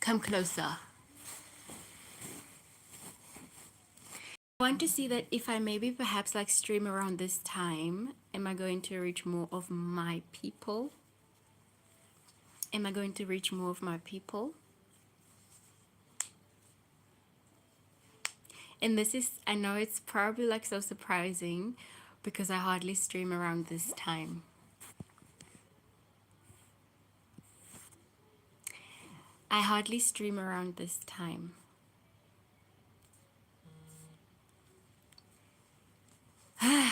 Come closer. I want to see that if I maybe perhaps like stream around this time, am I going to reach more of my people? Am I going to reach more of my people? And this is, I know it's probably like so surprising because I hardly stream around this time. I hardly stream around this time.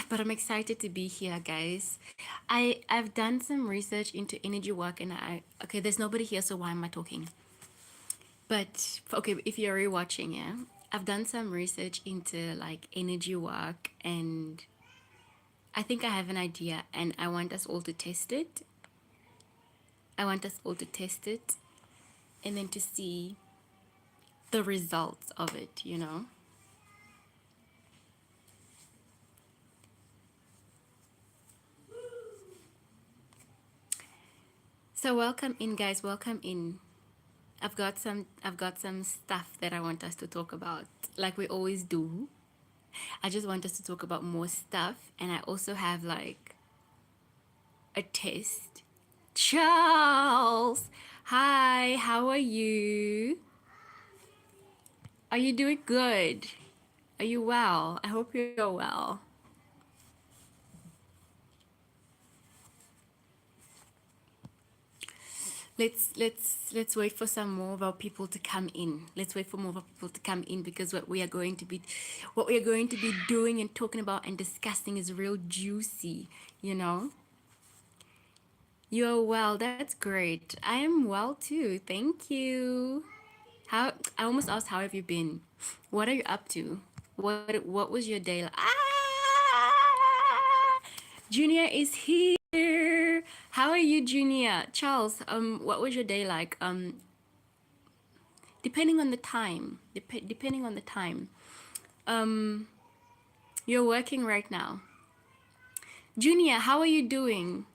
But I'm excited to be here, guys. I've done some research into energy work and okay, there's nobody here, so why am I talking? But okay, if you're rewatching, yeah, I've done some research into like energy work and I think I have an idea and I want us all to test it. I want us all to test it and then to see the results of it, you know? So welcome in, guys, welcome in. I've got some stuff that I want us to talk about like we always do. I just want us to talk about more stuff and I also have like a test. Charles, hi, how are you? Are you doing good? Are you well? I hope you're well. Let's wait for some more of our people to come in. Let's wait for more of our people to come in because what we are going to be doing and talking about and discussing is real juicy, you know? You're well, that's great. I am well too. Thank you. How I almost asked how have you been? What are you up to? What was your day like? Junior is here. How are you, Junior? Charles, what was your day like? Depending on the time. Depending on the time. Um, you're working right now. Junior, how are you doing?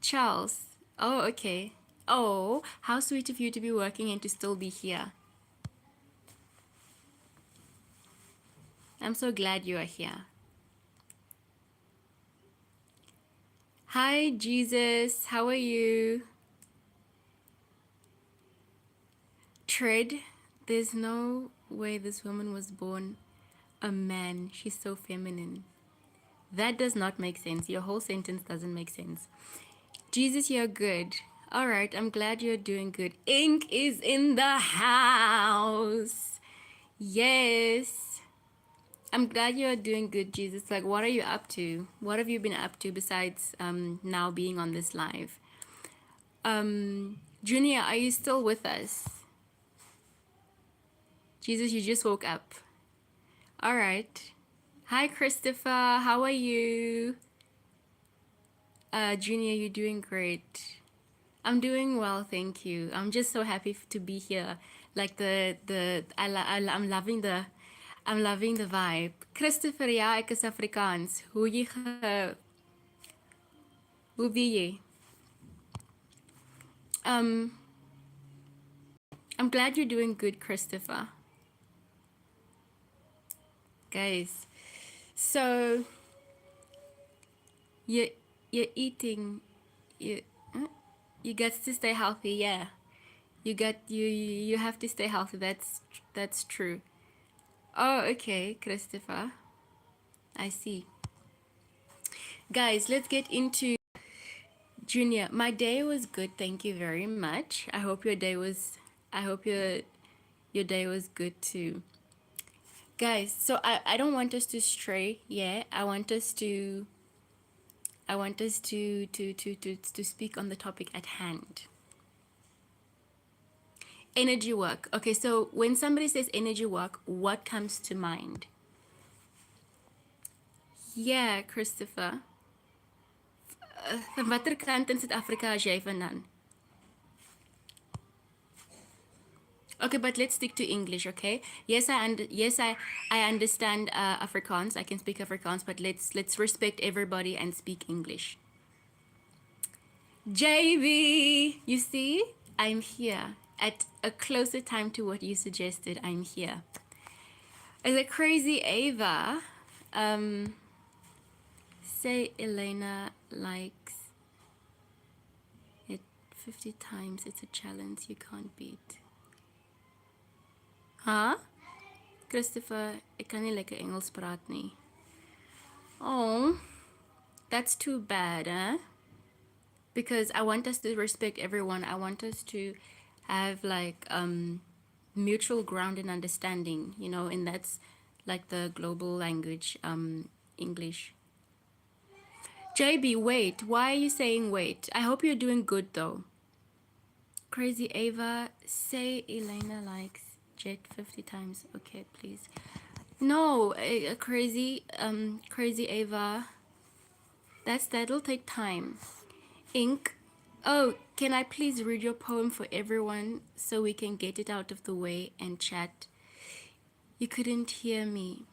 Charles. Oh, okay. Oh, how sweet of you to be working and to still be here. I'm so glad you are here. Hi, Jesus. How are you? Tread. There's no way this woman was born a man. She's so feminine. That does not make sense. Your whole sentence doesn't make sense. Jesus, you're good. All right, I'm glad you're doing good. Ink is in the house. Yes. I'm glad you're doing good, Jesus. Like, what are you up to? What have you been up to besides now being on this live? Junior, are you still with us? Jesus, you just woke up. All right. Hi, Christopher. How are you? Junior, you're doing great. I'm doing well, thank you. I'm just so happy to be here. Like I'm loving the vibe. Christopher, ja, ek is Afrikaans. Hoe wie jy? I'm glad you're doing good, Christopher. Guys, so you're eating, you you got to stay healthy, yeah. You have to stay healthy. That's true. Oh, okay, Christopher. I see. Guys, let's get into Junior. My day was good. Thank you very much. I hope your day was your day was good too. Guys, so I don't want us to stray, yeah. I want us to speak on the topic at hand. Energy work. Okay, so when somebody says energy work, what comes to mind? Yeah, Christopher. Van watter kant in Suid-Afrika as jy vandaan? Okay, but let's stick to English, okay? Yes, I understand Afrikaans. I can speak Afrikaans, but let's respect everybody and speak English. JV, you see, I'm here. at a closer time to what you suggested, I'm here. Is it crazy Ava? Um, say Elena likes it 50 times. It's a challenge you can't beat. Huh? Christopher, ek kan nie lekker Engels praat nie. Oh, that's too bad, huh? Because I want us to respect everyone. I want us to have like mutual ground and understanding, you know, and that's like the global language, English. JB, wait. Why are you saying wait? I hope you're doing good though. Crazy Ava, say Elena likes Jet 50 times. Okay, please. No, crazy Ava. That'll take time. Ink. Oh, can I please read your poem for everyone so we can get it out of the way and chat? You couldn't hear me.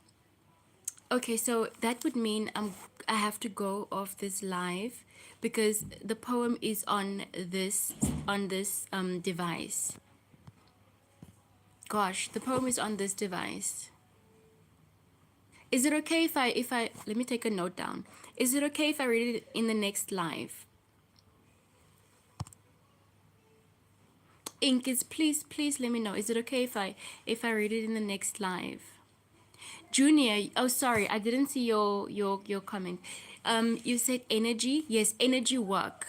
Okay, so that would mean I have to go off this live because the poem is on this device. Gosh, the poem is on this device. Is it okay if I let me take a note down. Is it okay if I read it in the next live? Ink is please let me know. Is it okay if I read it in the next live? Junior, oh sorry, I didn't see your comment. You said energy. Yes, energy work.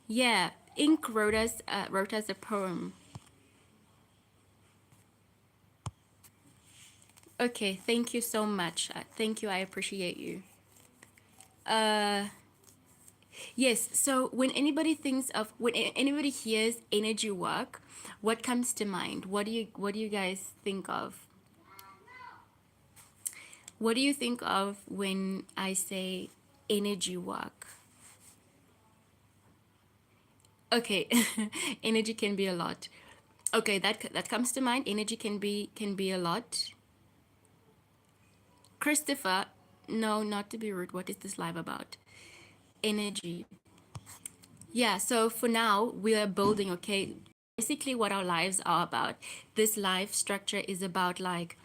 Yeah, Ink wrote us a poem. Okay, thank you so much. Thank you. I appreciate you. Uh, yes. So when anybody hears energy work, what comes to mind? What do you guys think of? What do you think of when I say energy work? Okay, energy can be a lot. Okay, that comes to mind. Energy can be a lot. Christopher, no, not to be rude. What is this live about? Energy. Yeah, so for now, we are building, okay? Basically, what our lives are about. This life structure is about, like,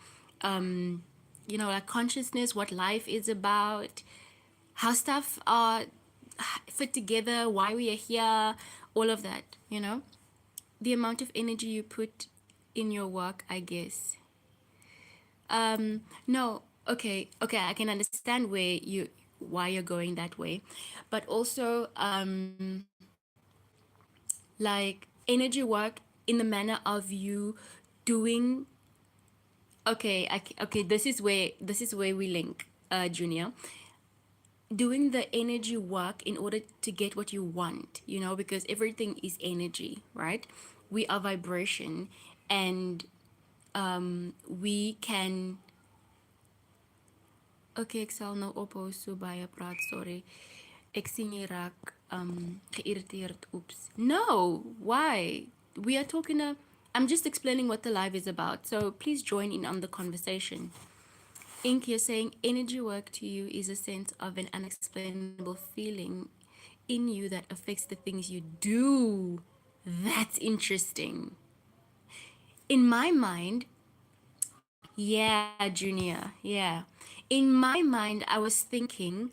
like consciousness, what life is about, how stuff are fit together, why we are here, all of that, you know? The amount of energy you put in your work, I guess. No, okay, I can understand why you're going that way, but also like energy work in the manner of you doing. Okay, okay, this is where we link, Junior. Doing the energy work in order to get what you want, because everything is energy, right? We are vibration, and we can. Okay, ek sal nou ophou so baie praat, sorry. Ek sien jy raak geïrriteerd. Oops. No, why? We are talking I'm just explaining what the live is about. So please join in on the conversation. Ink, you're saying energy work to you is a sense of an unexplainable feeling in you that affects the things you do. That's interesting. In my mind, yeah, Junior, yeah. In my mind, I was thinking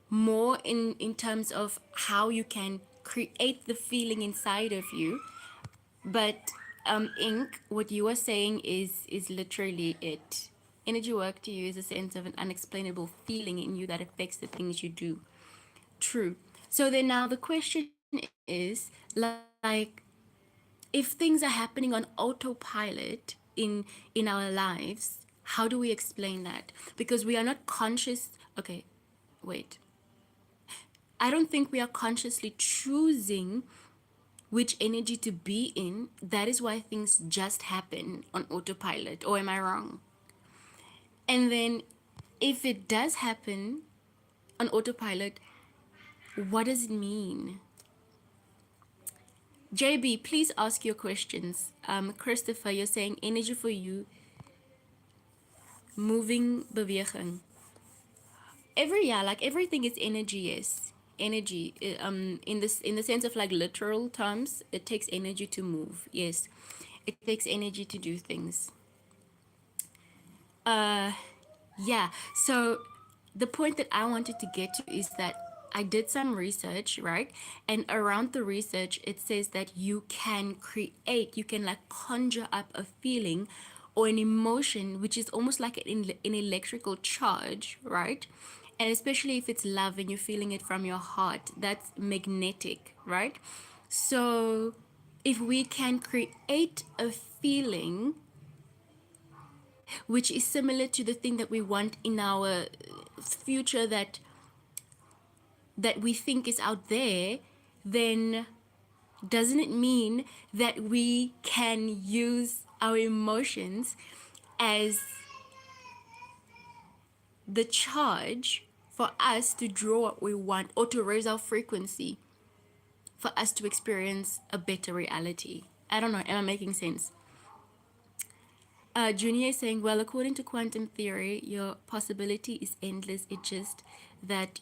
more in terms of how you can create the feeling inside of you. But Ink, what you are saying is literally it. Energy work to you is a sense of an unexplainable feeling in you that affects the things you do. True. So then now the question is, like, if things are happening on autopilot in our lives, how do we explain that? Because we are not conscious. Okay, wait. I don't think we are consciously choosing which energy to be in. That is why things just happen on autopilot. Or am I wrong? And then if it does happen on autopilot, what does it mean? JB, please ask your questions. Christopher, you're saying energy for you, moving, beweging. Like everything is energy, yes. energy. In this, in the sense of like literal terms, it takes energy to move. Yes, it takes energy to do things. Uh, yeah. So the point that I wanted to get to is that I did some research, right? And around the research, it says that you can create, you can like conjure up a feeling or an emotion, which is almost like an electrical charge, right? And especially if it's love and you're feeling it from your heart, that's magnetic, right? So if we can create a feeling which is similar to the thing that we want in our future, that we think is out there, then doesn't it mean that we can use our emotions as the charge for us to draw what we want or to raise our frequency for us to experience a better reality? I don't know, am I making sense? Junior is saying, well, according to quantum theory, your possibility is endless. It's just that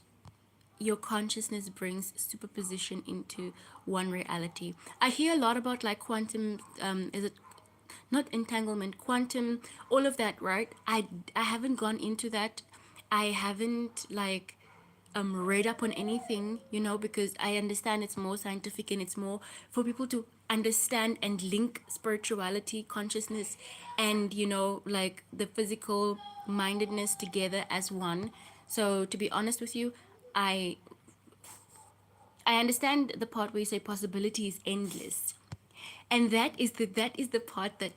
your consciousness brings superposition into one reality. I hear a lot about like quantum, is it not entanglement, quantum, all of that, right? I haven't gone into that. I haven't like read up on anything, you know, because I understand it's more scientific and it's more for people to understand and link spirituality, consciousness, and you know, like the physical mindedness together as one. So to be honest with you, I I understand the part where you say possibility is endless. And that is the part that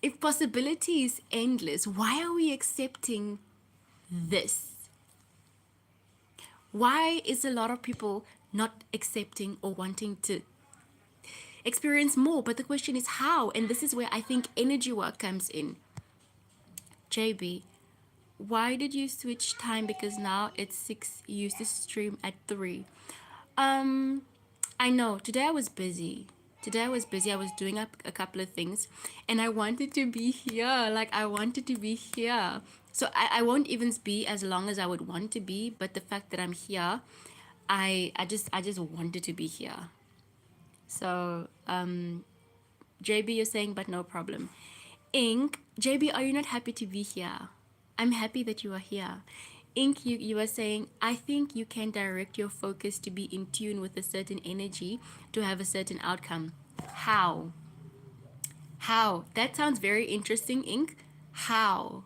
if possibility is endless, why are we accepting this? Why is a lot of people not accepting or wanting to experience more? But the question is how, and this is where I think energy work comes in. JB, why did you switch time? Because now it's 6. You used to stream at 3. Um, I know. Today I was busy. Today I was busy. I was doing up a couple of things, and I wanted to be here. Like I wanted to be here. So I won't even be as long as I would want to be. But the fact that I'm here, I just wanted to be here. So JB, you're saying, but no problem. Ink, JB, are you not happy to be here? I'm happy that you are here. Ink, you are saying, I think you can direct your focus to be in tune with a certain energy to have a certain outcome. How? How? That sounds very interesting, Ink. How?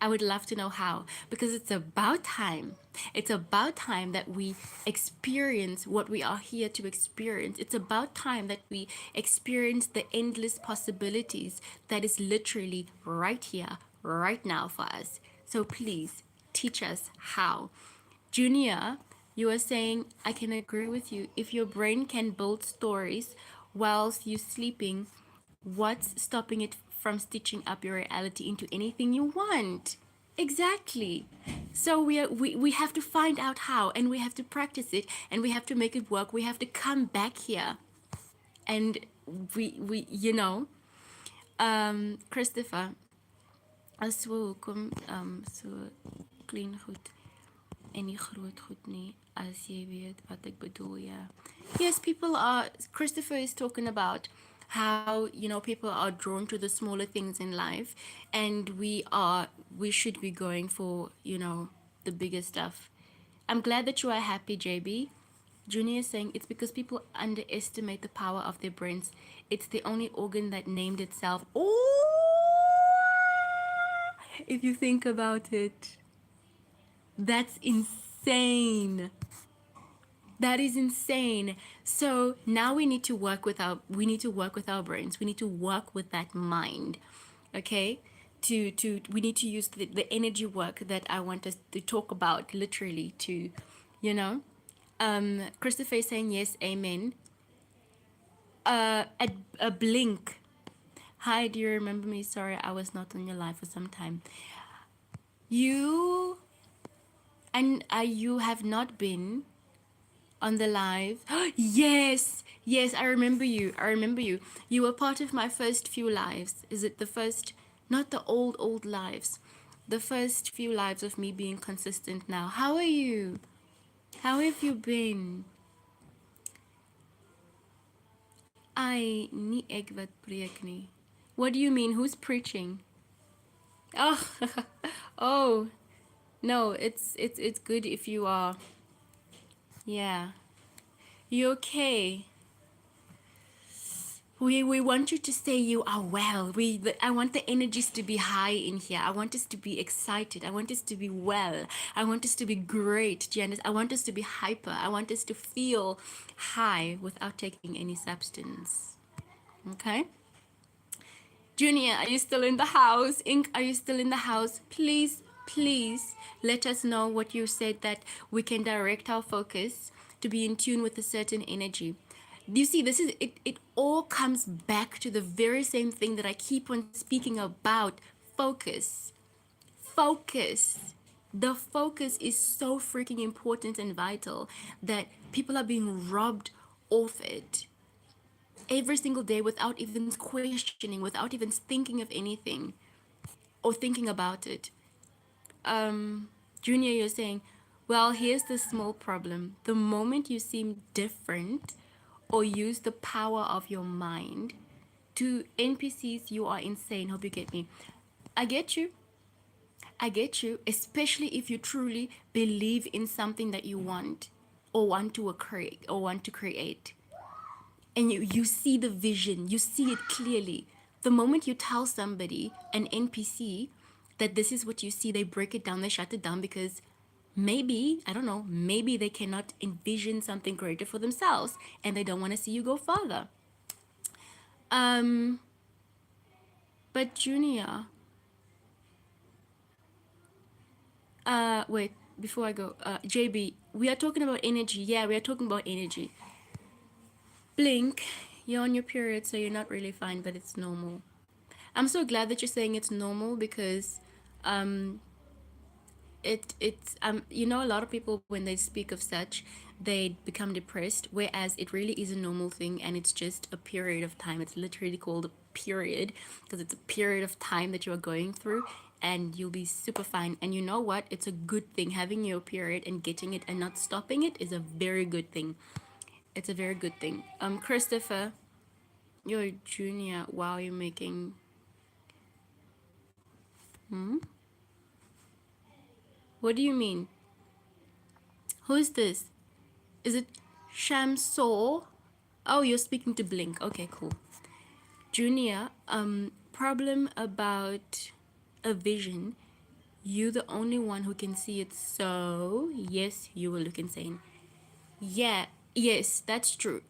I would love to know how, because it's about time. It's about time that we experience what we are here to experience. It's about time that we experience the endless possibilities that is literally right here, right now for us. So please teach us how. Junior, you are saying, I can agree with you. If your brain can build stories whilst you're sleeping, what's stopping it from stitching up your reality into anything you want? Exactly. So we have to find out how, and we have to practice it, and we have to make it work. We have to come back here, and we you know, Christopher, as we kom so clean goed en nie groot goed nie, as jy weet wat ek bedoel, ja. Yes, people are, Christopher is talking about how, you know, people are drawn to the smaller things in life, and we should be going for, you know, the bigger stuff. I'm glad that you are happy, JB. Junior is saying it's because people underestimate the power of their brains. It's the only organ that named itself. Oh, if you think about it, that's insane. That is insane. So now we need to work with our brains. We need to work with that mind. Okay? To we need to use the energy work that I want us to talk about literally to, you know. Christopher is saying yes, amen. A blink. Hi, do you remember me? Sorry, I was not on your live for some time. You and you have not been on the live. Yes, yes, I remember you. I remember you. You were part of my first few lives. Is it the first, not the old lives, the first few lives of me being consistent now? How are you? How have you been? I nie ek wat preek nie. What do you mean? Who's preaching? Oh, oh, no, it's good if you are. Yeah. You okay? We want you to say you are well. I want the energies to be high in here. I want us to be excited. I want us to be well. I want us to be great, Janice. I want us to be hyper. I want us to feel high without taking any substance. Okay? Junior, are you still in the house? Ink, are you still in the house? Please, please let us know what you said, that we can direct our focus to be in tune with a certain energy. You see, this is it, it all comes back to the very same thing that I keep on speaking about: focus. Focus. The focus is so freaking important and vital that people are being robbed of it every single day without even questioning, without even thinking of anything or thinking about it. Junior, you're saying, well, here's the small problem. The moment you seem different or use the power of your mind, to NPCs, you are insane. Hope you get me. I get you. I get you, especially if you truly believe in something that you want or want to create and you see the vision, you see it clearly. The moment you tell somebody, an NPC, that this is what you see, they break it down, they shut it down because maybe, I don't know, maybe they cannot envision something greater for themselves and they don't want to see you go further. Um, but Junior, wait, before I go, JB, we are talking about energy. Yeah, we are talking about energy. Blink, you're on your period, so you're not really fine, but it's normal. I'm so glad that you're saying it's normal because um it's you know, a lot of people when they speak of such, they become depressed, whereas it really is a normal thing and it's just a period of time. It's literally called a period because it's a period of time that you are going through, and you'll be super fine. And you know what, it's a good thing. Having your period and getting it and not stopping it is a very good thing. It's a very good thing. Christopher, you're a junior. Wow, you're making what do you mean? Who's this? Is it Shamsor? Oh, you're speaking to Blink. Okay, cool. Junior, problem about a vision. You the only one who can see it, so yes, you will look insane. Yeah, yes, that's true.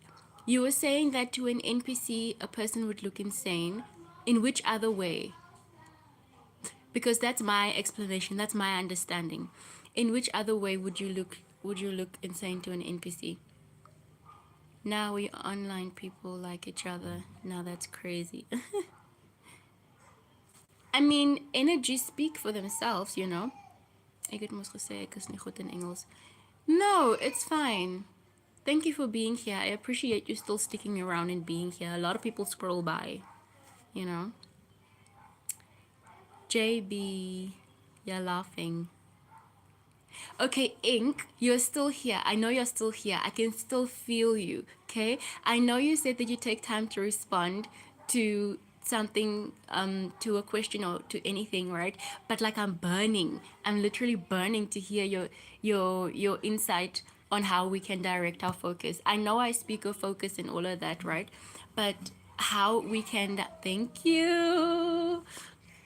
You were saying that to an NPC, a person would look insane. In which other way? Because that's my explanation, that's my understanding. In which other way would you look insane to an NPC? Now we online people like each other. Now that's crazy. I mean, energies speak for themselves, you know. Ek het mos gesê ek is nie goed in Engels. No, it's fine. Thank you for being here. I appreciate you still sticking around and being here. A lot of people scroll by, you know. JB, you're laughing. Okay, Ink, you're still here. I know you're still here. I can still feel you. Okay. I know you said that you take time to respond to something, to a question or to anything, right? But like, I'm burning. I'm literally burning to hear your insight on how we can direct our focus. I know I speak of focus and all of that, right? But how we can, thank you.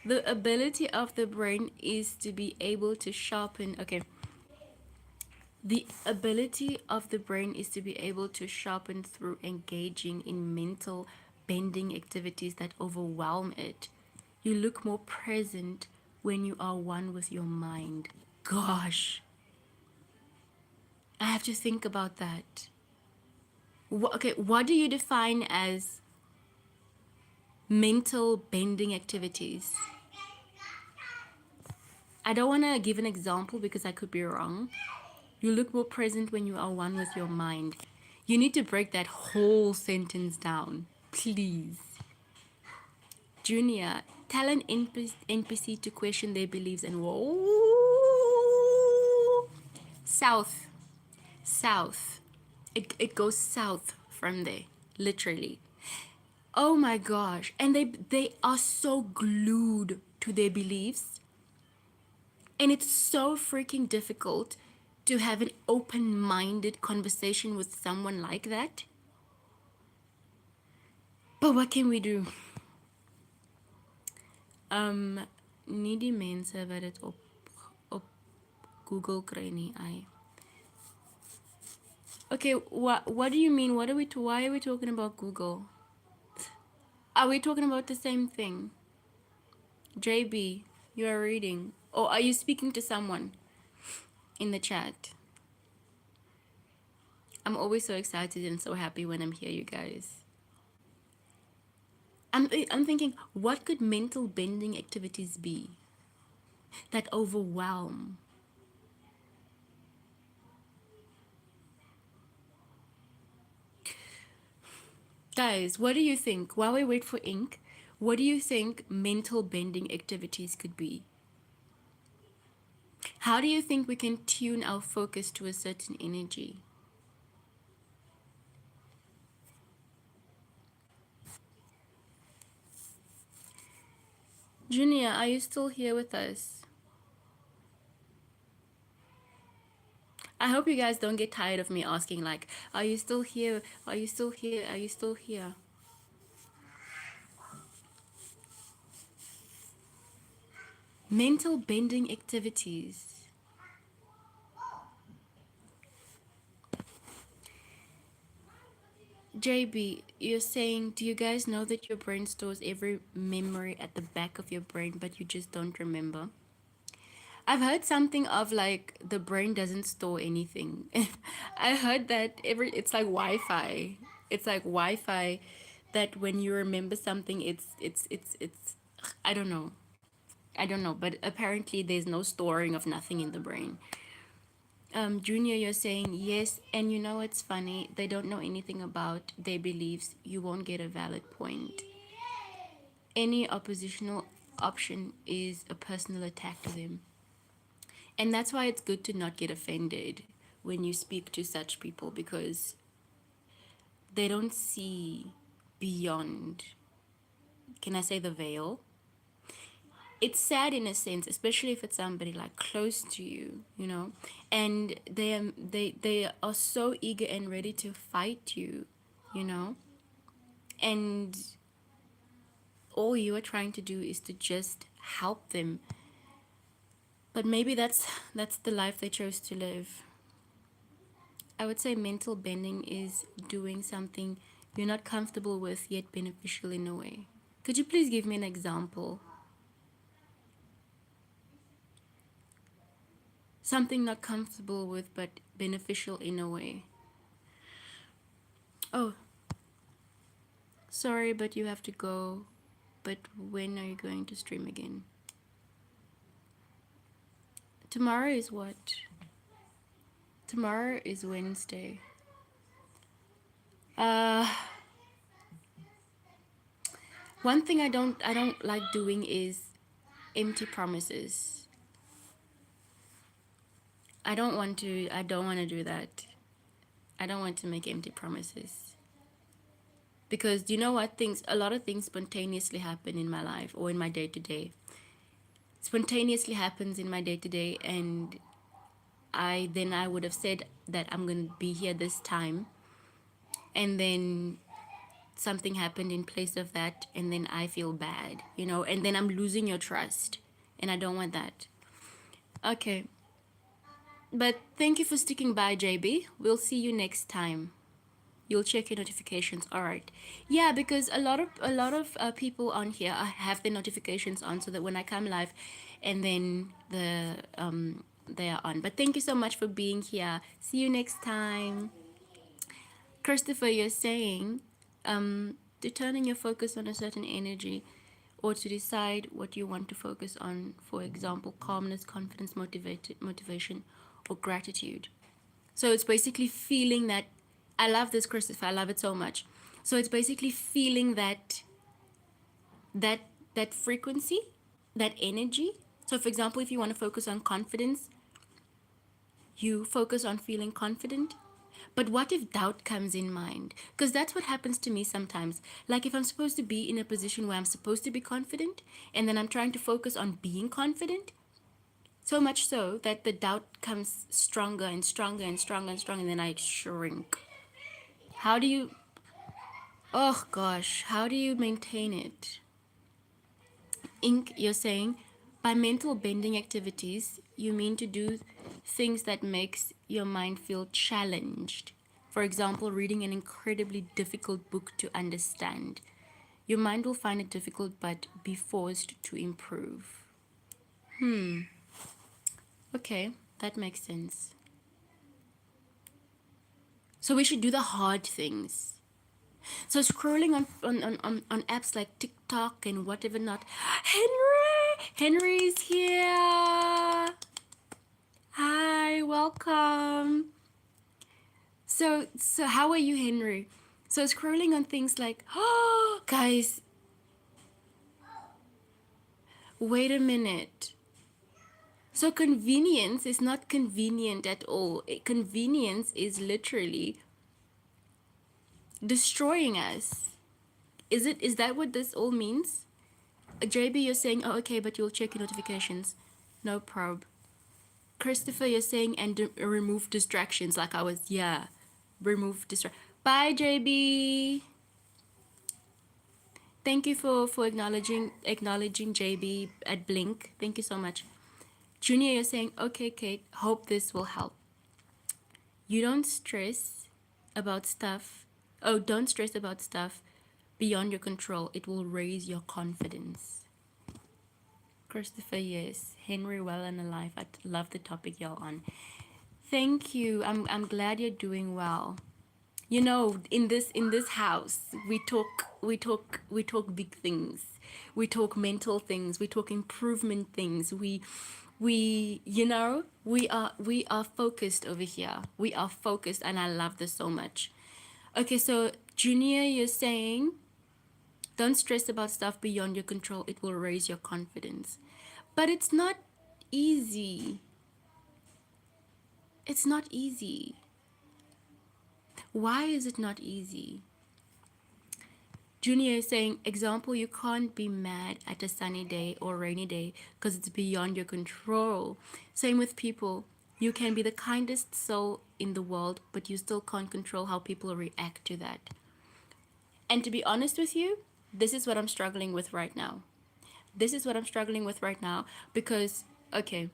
The ability of the brain is to be able to sharpen, okay, the ability of the brain is to be able to sharpen through engaging in mental bending activities that overwhelm it. You look more present when you are one with your mind. Gosh, I have to think about that. Okay, what do you define as mental bending activities? I don't want to give an example because I could be wrong. You look more present when you are one with your mind. You need to break that whole sentence down, please. Junior, tell an NPC to question their beliefs and whoa. South. south. It goes south from there, literally. Oh my gosh. And they are so glued to their beliefs. And it's so freaking difficult to have an open-minded conversation with someone like that. But what can we do? Um needy mense wat dit op Google kry nie. I. Okay, what do you mean? Why are we talking about Google? Are we talking about the same thing? JB, you are reading. Or are you speaking to someone in the chat? I'm always so excited and so happy when I'm here, you guys. I'm thinking, what could mental bending activities be that overwhelm? Guys, what do you think? While we wait for ink, what do you think mental bending activities could be? How do you think we can tune our focus to a certain energy? Junior, are you still here with us? I hope you guys don't get tired of me asking, like, are you still here? Are you still here? Are you still here? Mental bending activities. JB, you're saying, do you guys know that your brain stores every memory at the back of your brain, but you just don't remember? I've heard something of like the brain doesn't store anything. I heard that it's like Wi-Fi. It's like Wi-Fi that when you remember something, it's I don't know. I don't know, but apparently there's no storing of nothing in the brain. Junior, you're saying yes, and you know it's funny. They don't know anything about their beliefs. You won't get a valid point. Any oppositional option is a personal attack to them. And that's why it's good to not get offended when you speak to such people because they don't see beyond, can I say, the veil? It's sad in a sense, especially if it's somebody like close to you, you know, and they are so eager and ready to fight you, you know, and all you are trying to do is to just help them. But maybe that's the life they chose to live. I would say mental bending is doing something you're not comfortable with yet beneficial in a way. Could you please give me an example? Something not comfortable with but beneficial in a way. Oh, sorry, but you have to go. But when are you going to stream again? Tomorrow is what? Tomorrow is Wednesday. Uh One thing I don't like doing is empty promises. I don't want to do that. I don't want to make empty promises. Because you know what, a lot of things spontaneously happen in my life or in my day to day. Spontaneously happens in my day to day, and I would have said that I'm going to be here this time, and then something happened in place of that, and then I feel bad, you know, and then I'm losing your trust, and I don't want that. Okay, but thank you for sticking by, JB. We'll see you next time. You'll check your notifications. All right. Yeah, because a lot of people on here have their notifications on, so that when I come live, and then they are on. But thank you so much for being here. See you next time. Christopher, you're saying to turning your focus on a certain energy, or to decide what you want to focus on. For example, calmness, confidence, motivation, or gratitude. So it's basically feeling that. I love this, Christopher. I love it so much. So it's basically feeling that that frequency, that energy. So for example, if you want to focus on confidence, you focus on feeling confident. But what if doubt comes in mind? Because that's what happens to me sometimes. Like if I'm supposed to be in a position where I'm supposed to be confident, and then I'm trying to focus on being confident, so much so that the doubt comes stronger and stronger and stronger and stronger, and then I shrink. How do you, oh gosh, how do you maintain it? Ink, you're saying, by mental bending activities, you mean to do things that makes your mind feel challenged. For example, reading an incredibly difficult book to understand. Your mind will find it difficult but be forced to improve. Okay, that makes sense. So we should do the hard things. So scrolling on apps like TikTok and whatever not. Henry's here. Hi, welcome. So how are you, Henry? So scrolling on things like, oh, guys, wait a minute. So convenience is not convenient at all. Convenience is literally destroying us. Is that what this all means? JB, you're saying, oh, okay, but you'll check your notifications. No prob. Christopher, you're saying, and remove distractions. Like I was, yeah, remove distract. Bye, JB. Thank you for acknowledging JB at Blink. Thank you so much. Junior, you're saying, okay, Kate, hope this will help. You don't stress about stuff. Oh, don't stress about stuff beyond your control. It will raise your confidence. Christopher, yes. Henry, well and alive. I love the topic you're on. Thank you. I'm glad you're doing well. You know, in this house, we talk big things. We talk mental things. We talk improvement things. We are focused over here. We are focused, and I love this so much. Okay, so Junior, you're saying don't stress about stuff beyond your control. It will raise your confidence. But it's not easy. It's not easy. Why is it not easy? Junior is saying, example, you can't be mad at a sunny day or rainy day because it's beyond your control. Same with people. You can be the kindest soul in the world, but you still can't control how people react to that. And to be honest with you, this is what I'm struggling with right now. This is what I'm struggling with right now because, okay,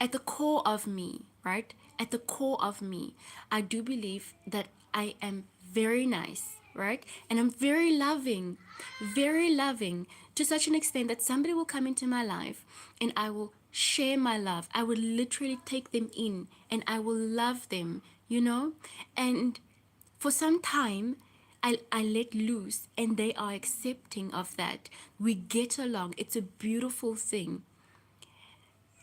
at the core of me, right? At the core of me, I do believe that I am very nice, right? And I'm very loving to such an extent that somebody will come into my life and I will share my love. I will literally take them in and I will love them, you know? And for some time, I let loose and they are accepting of that. We get along. It's a beautiful thing.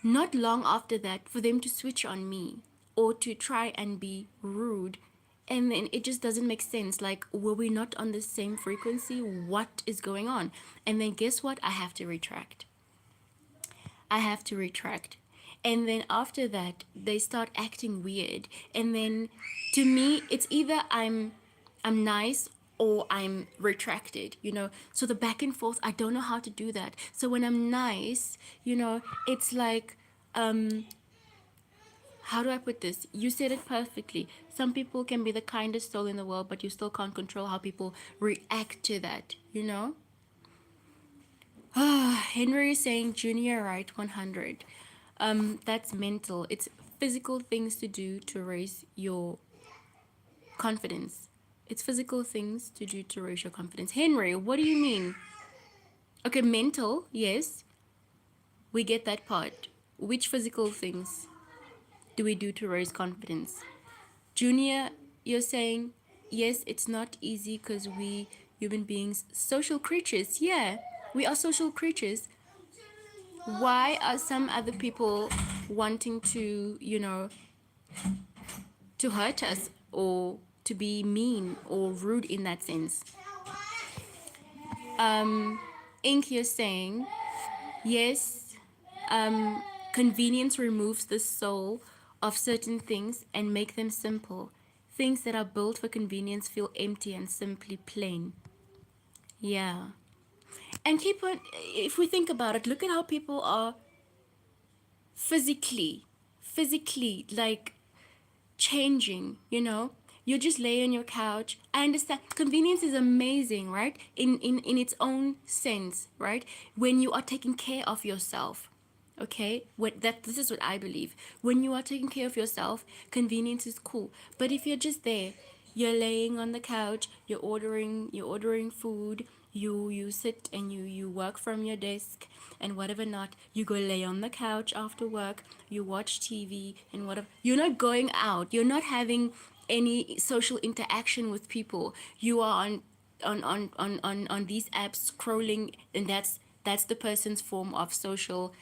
Not long after that, for them to switch on me or to try and be rude, and then it just doesn't make sense. Like, were we not on the same frequency? What is going on? And then guess what? I have to retract. I have to retract. And then after that, they start acting weird. And then to me, it's either I'm nice or I'm retracted, you know. So the back and forth, I don't know how to do that. So when I'm nice, you know, it's like how do I put this? You said it perfectly. Some people can be the kindest soul in the world, but you still can't control how people react to that, you know? Henry is saying junior right 100. That's mental. It's physical things to do to raise your confidence. It's physical things to do to raise your confidence. Henry, what do you mean? Okay, mental, yes. We get that part. Which physical things do we do to raise confidence? Junior, you're saying, yes, it's not easy because we human beings, social creatures. Yeah, we are social creatures. Why are some other people wanting to, to hurt us or to be mean or rude in that sense? Ink, you're saying, yes, convenience removes the soul of certain things and make them simple. Things that are built for convenience feel empty and simply plain. Yeah. And keep on, if we think about it, look at how people are physically, like changing, you know? You just lay on your couch. I understand convenience is amazing, right? In its own sense, right? When you are taking care of yourself. Okay? What that this is what I believe. When you are taking care of yourself, convenience is cool. But if you're just there, you're laying on the couch, you're ordering food, you sit and you work from your desk and whatever not, you go lay on the couch after work, you watch TV and whatever. You're not going out, you're not having any social interaction with people. You are on these apps scrolling, and that's the person's form of social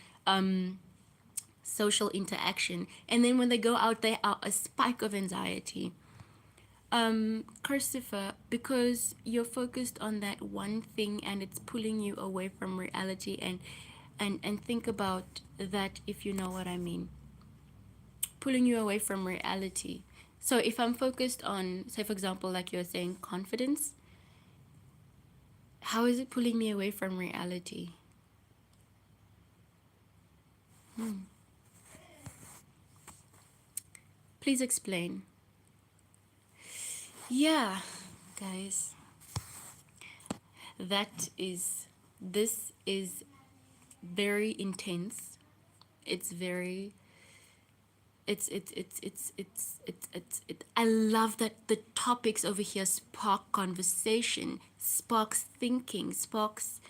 interaction. And then when they go out, they are a spike of anxiety. Christopher, because you're focused on that one thing and it's pulling you away from reality, and think about that, if you know what I mean. Pulling you away from reality. So if I'm focused on, say for example, like you're saying, confidence, how is it pulling me away from reality? Please explain. Yeah, guys, that is, this is very intense. It's very, I love that the topics over here spark conversation, sparks thinking, sparks,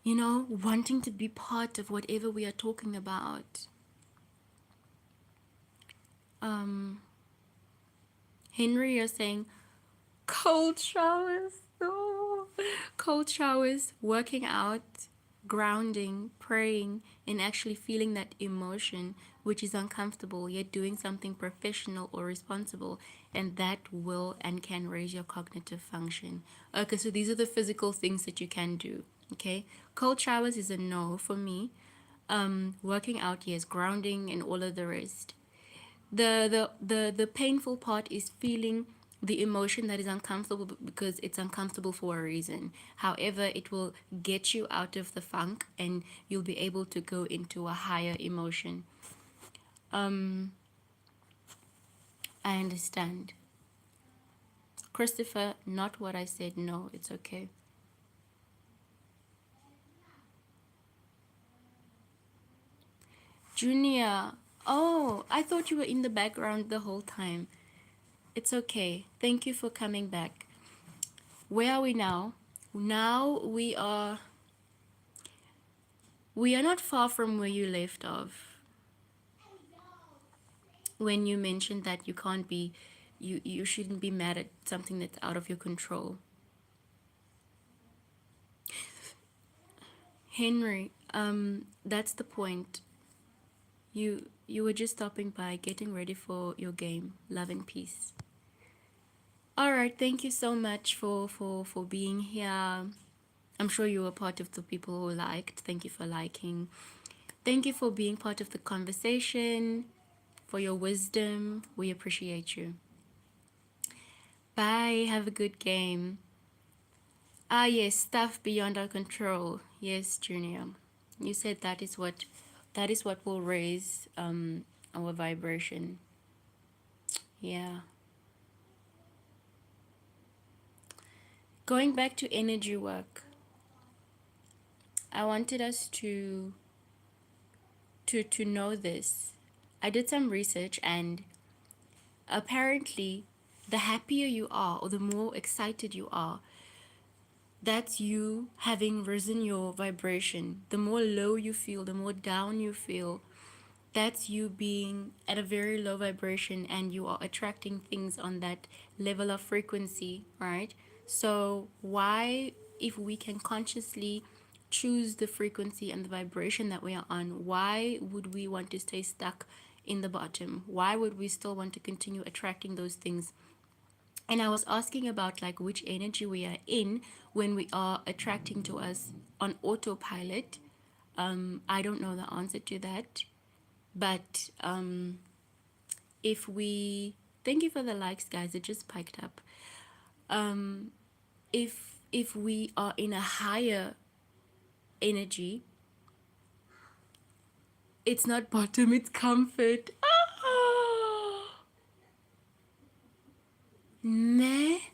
wanting to be part of whatever we are talking about. Henry, you're saying cold showers. Oh, cold showers, working out, grounding, praying, and actually feeling that emotion, which is uncomfortable, yet doing something professional or responsible, and that will and can raise your cognitive function. Okay, so these are the physical things that you can do. Okay, cold showers is a no for me. Working out, yes, grounding, and all of the rest. The painful part is feeling the emotion that is uncomfortable, because it's uncomfortable for a reason. However, it will get you out of the funk and you'll be able to go into a higher emotion. I understand. Christopher, not what I said. No, it's okay. Junior, oh, I thought you were in the background the whole time. It's okay. Thank you for coming back. Where are we now? Now we are not far from where you left off, when you mentioned that you can't be, you shouldn't be mad at something that's out of your control. Henry, that's the point. You were just stopping by, getting ready for your game. Love and peace. All right, thank you so much for being here. I'm sure you were part of the people who liked. Thank you for liking. Thank you for being part of the conversation, for your wisdom. We appreciate you. Bye. Have a good game. Ah, yes, stuff beyond our control. Yes, Junior. You said that is what will raise our vibration. Yeah. Going back to energy work, I wanted us to know this. I did some research, and apparently the happier you are or the more excited you are, that's you having risen your vibration. The more low you feel, the more down you feel, that's you being at a very low vibration, and you are attracting things on that level of frequency, right? So why, if we can consciously choose the frequency and the vibration that we are on, why would we want to stay stuck in the bottom? Why would we still want to continue attracting those things? And I was asking about like which energy we are in when we are attracting to us on autopilot. I don't know the answer to that, but if we, thank you for the likes, guys, it just spiked up. um if we are in a higher energy, it's not bottom, it's comfort. Ah, ne,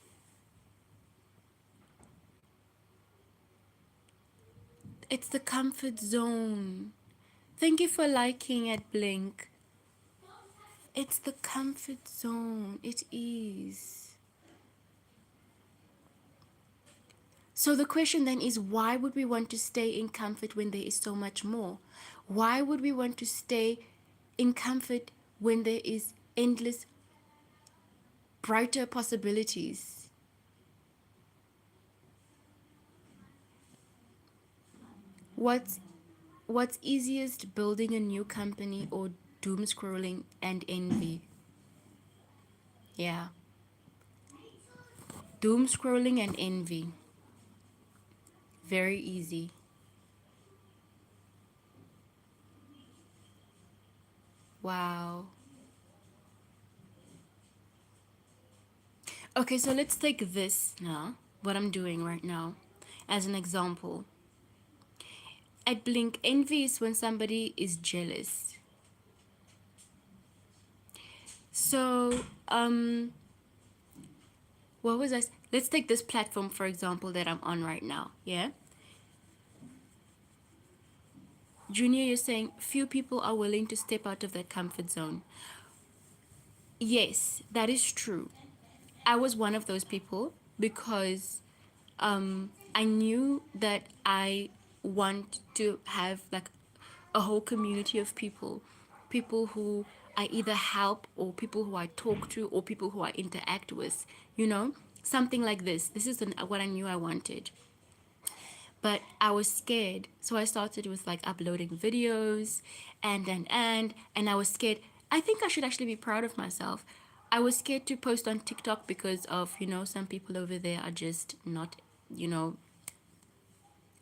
it's the comfort zone. Thank you for liking at Blink. It's the comfort zone, it is. So the question then is, why would we want to stay in comfort when there is so much more? Why would we want to stay in comfort when there is endless brighter possibilities? What's what's easiest, building a new company or doom scrolling and envy? Yeah. Doom scrolling and envy. Very easy. Wow. Okay, so let's take this now, what I'm doing right now, as an example. At Blink, envy is when somebody is jealous. So, what was I? Let's take this platform, for example, that I'm on right now. Yeah. Junior, you're saying few people are willing to step out of that comfort zone. Yes, that is true. I was one of those people because I knew that I want to have like a whole community of people, people who I either help or people who I talk to or people who I interact with, you know, something like this. This is what I knew I wanted. But I was scared, so I started with like uploading videos and I was scared. I think I should actually be proud of myself. I was scared to post on TikTok because of, you know, some people over there are just not, you know,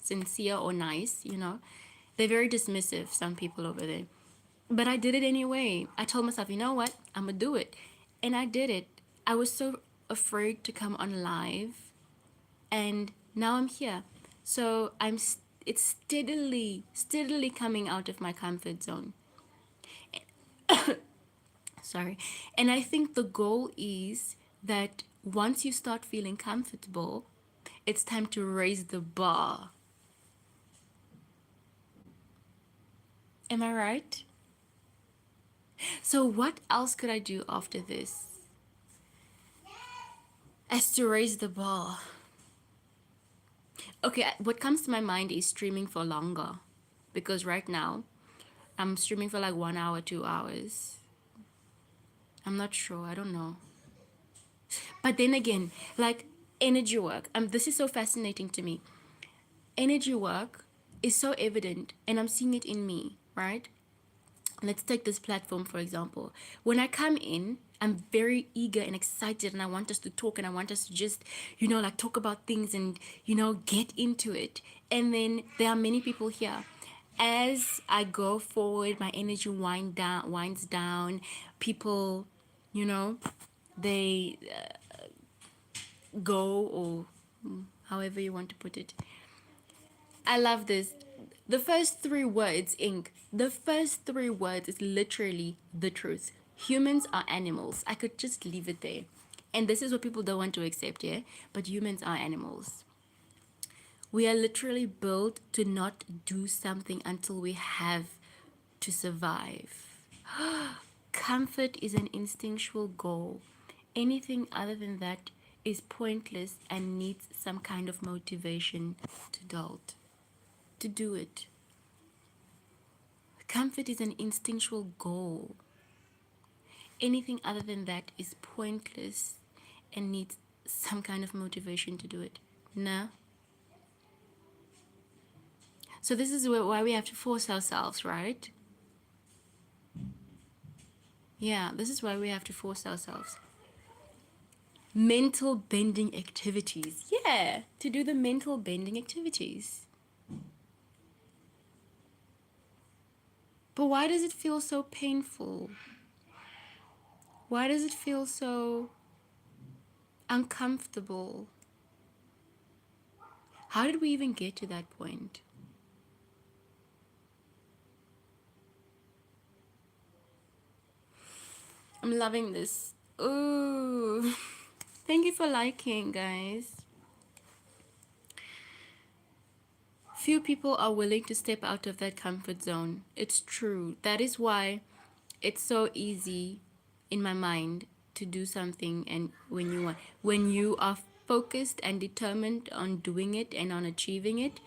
sincere or nice, you know. They're very dismissive, some people over there. But I did it anyway. I told myself, you know what, I'm gonna do it. And I did it. I was so afraid to come on live, and now I'm here. So it's steadily coming out of my comfort zone. Sorry. And I think the goal is that once you start feeling comfortable, it's time to raise the bar. Am I right? So what else could I do after this as to raise the bar? Okay, what comes to my mind is streaming for longer, because right now I'm streaming for like 1 hour, 2 hours. I'm not sure. I don't know. But then again, like energy work. This is so fascinating to me. Energy work is so evident, and I'm seeing it in me, right? Let's take this platform for example. When I come in, I'm very eager and excited, and I want us to talk, and I want us to just, you know, like talk about things and, you know, get into it. And then there are many people here. As I go forward, my energy winds down. People, you know, they go, or however you want to put it. I love this. The first three words, ink. The first three words is literally the truth. Humans are animals. I could just leave it there. And this is what people don't want to accept, yeah? But humans are animals. We are literally built to not do something until we have to survive. Comfort is an instinctual goal. Anything other than that is pointless and needs some kind of motivation to do it. Comfort is an instinctual goal. Anything other than that is pointless and needs some kind of motivation to do it. No. So this is why we have to force ourselves, right? Yeah, this is why we have to force ourselves. Mental bending activities. Yeah, to do the mental bending activities. But why does it feel so painful? Why does it feel so uncomfortable? How did we even get to that point? I'm loving this. Ooh. Thank you for liking, guys. Few people are willing to step out of that comfort zone. It's true. That is why it's so easy in my mind to do something, and when you are focused and determined on doing it and on achieving it,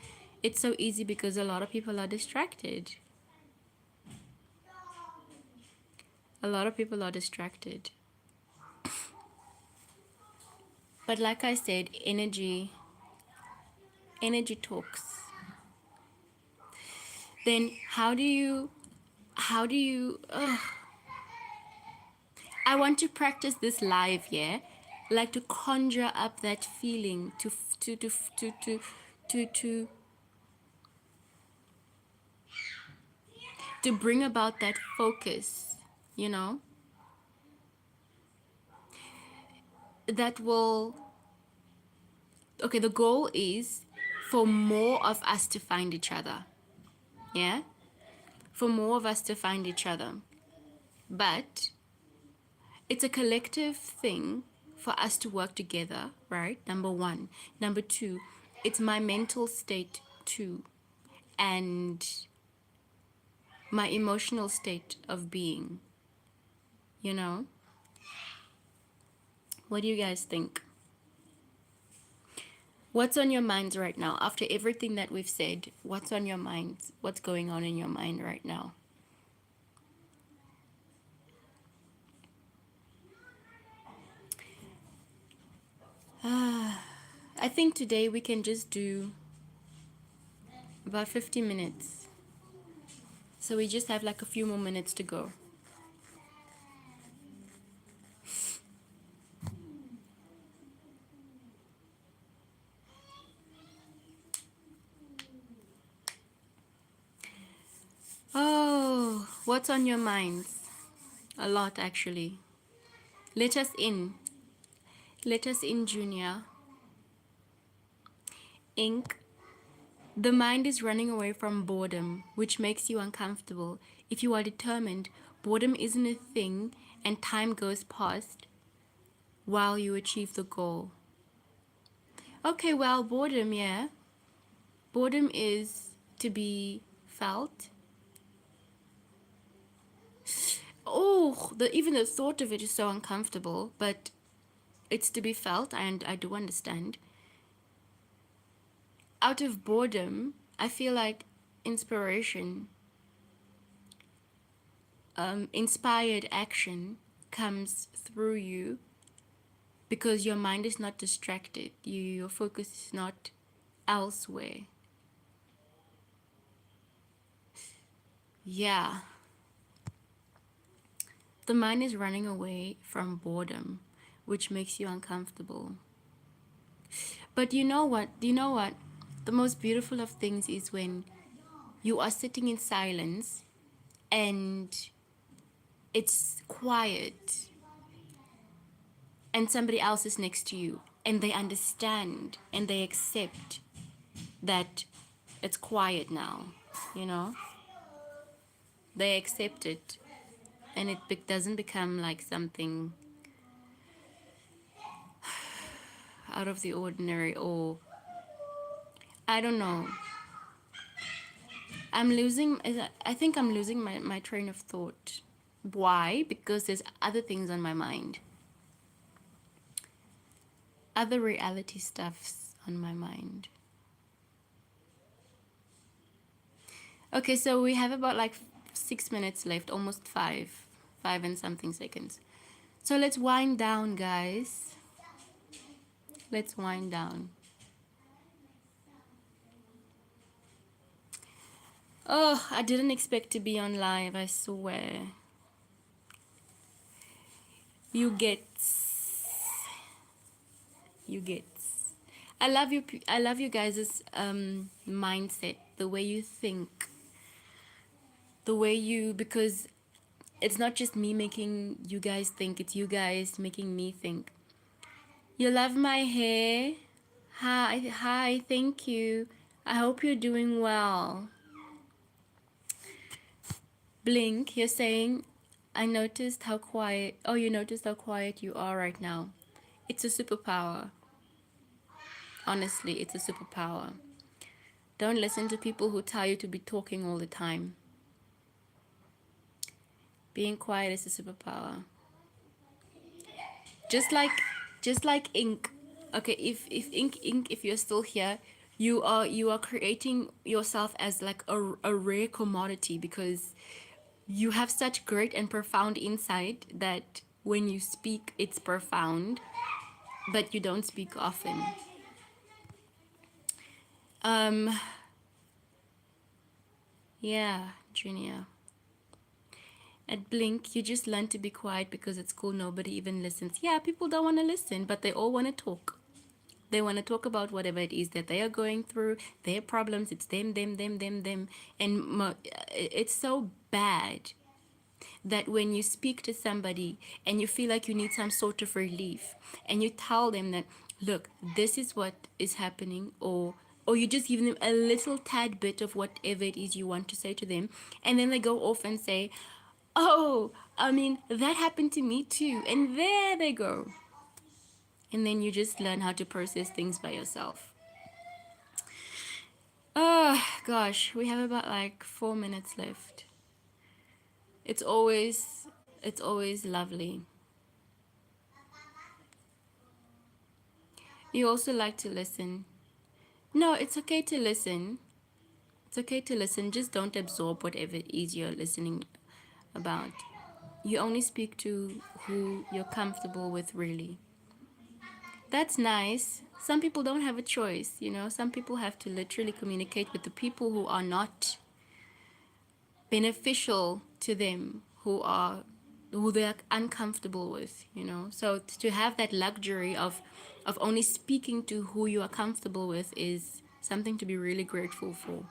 it's so easy because a lot of people are distracted. A lot of people are distracted. But like I said, energy talks. Then how do you I want to practice this live, yeah? Like to conjure up that feeling, to to bring about that focus, you know? That will, okay, the goal is for more of us to find each other. Yeah? For more of us to find each other. But it's a collective thing for us to work together, right? Number one. Number two, it's my mental state too, and my emotional state of being, you know? What do you guys think? What's on your minds right now? After everything that we've said, what's on your minds? What's going on in your mind right now? I think today we can just do about 50 minutes. So we just have like a few more minutes to go. Oh, what's on your minds? A lot, actually. Let us in. Let us in, Junior. Ink. The mind is running away from boredom, which makes you uncomfortable. If you are determined, boredom isn't a thing and time goes past while you achieve the goal. Okay, well, boredom, yeah. Boredom is to be felt. Oh, even the thought of it is so uncomfortable, but it's to be felt, and I do understand. Out of boredom, I feel like inspiration, inspired action comes through you because your mind is not distracted. Your focus is not elsewhere. Yeah. The mind is running away from boredom, which makes you uncomfortable. But you know what? You know what? The most beautiful of things is when you are sitting in silence and it's quiet and somebody else is next to you and they understand and they accept that it's quiet now, you know? They accept it and it doesn't become like something out of the ordinary, or I don't know. I think I'm losing my train of thought. Why? Because there's other things on my mind. Other reality stuffs on my mind. Okay, so we have about like 6 minutes left, almost five and something seconds. So let's wind down, guys. Let's wind down. Oh, I didn't expect to be on live, I swear. You get. You get. I love you. I love you guys' mindset, the way you think, the way you, because It's not just me making you guys think, it's you guys making me think. You love my hair? Hi, thank you. I hope you're doing well. Blink, you're saying, I noticed how quiet, oh, you noticed how quiet you are right now. It's a superpower. Honestly, it's a superpower. Don't listen to people who tell you to be talking all the time. Being quiet is a superpower. Just like ink. Okay, if ink, if you're still here, you are creating yourself as like a rare commodity because you have such great and profound insight that when you speak it's profound, but you don't speak often. um yeah, Junior. At Blink, you just learn to be quiet because it's cool. Nobody even listens. Yeah, people don't want to listen, but they all want to talk. They want to talk about whatever it is that they are going through, their problems. It's them. And it's so bad that when you speak to somebody and you feel like you need some sort of relief and you tell them that, look, this is what is happening, or you just give them a little tad bit of whatever it is you want to say to them, and then they go off and say, oh, I mean, that happened to me too, and there they go. And then you just learn how to process things by yourself. Oh gosh, we have about like 4 minutes left. It's always lovely. You also like to listen. No, it's okay to listen. It's okay to listen. Just don't absorb whatever it is you're listening about. You only speak to who you're comfortable with, really. That's nice. Some people don't have a choice, you know. Some people have to literally communicate with the people who are not beneficial to them, who they're uncomfortable with, you know. So to have that luxury of only speaking to who you are comfortable with is something to be really grateful for.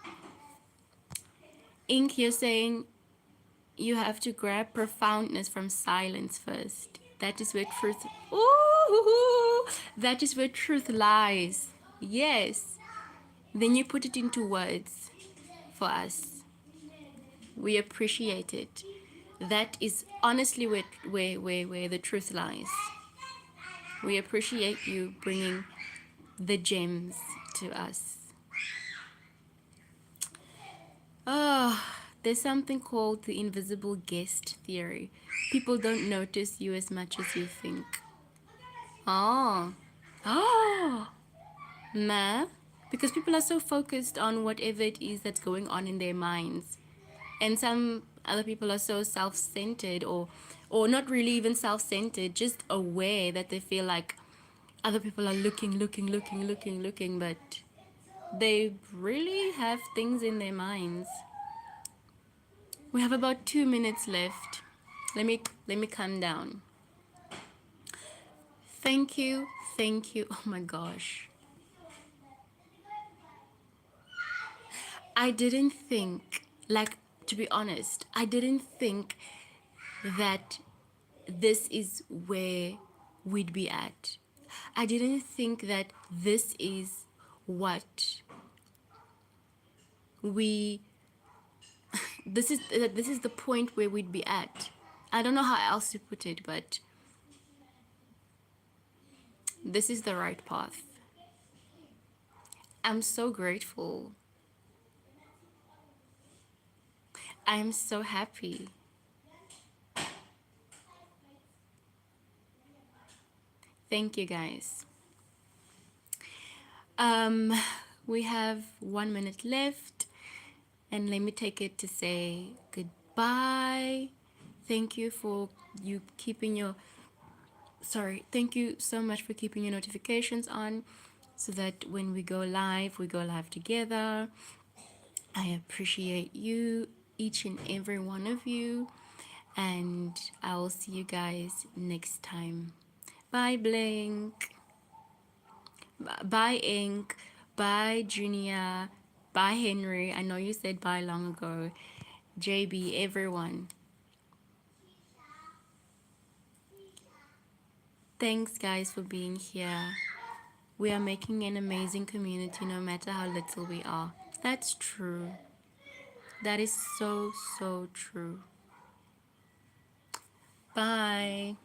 Ink, you're saying you have to grab profoundness from silence first. That is where truth. Ooh, that is where truth lies. Yes. Then you put it into words for us. We appreciate it. That is honestly where the truth lies. We appreciate you bringing the gems to us. Oh, there's something called the invisible guest theory. People don't notice you as much as you think. Oh. Oh. Ma? Because people are so focused on whatever it is that's going on in their minds. And some other people are so self-centered, or not really even self-centered, just aware that they feel like other people are looking, but they really have things in their minds. We have about 2 minutes left. Let me calm down. Thank you. Thank you. Oh my gosh. I didn't think, like, to be honest, I didn't think that this is where we'd be at. I didn't think that this is what we this is the point where we'd be at. I don't know how else to put it, but this is the right path. I'm so grateful. I am so happy. Thank you guys. Um we have 1 minute left, and let me take it to say goodbye. Thank you for you keeping your thank you so much for keeping your notifications on so that when we go live together. I appreciate you, each and every one of you, and I will see you guys next time. Bye, Blink. Bye, Ink. Bye, Junior. Bye, Henry. I know you said bye long ago. JB, everyone. thanks, guys, for being here. We are making an amazing community no matter how little we are. That's true. That is so, so true. Bye.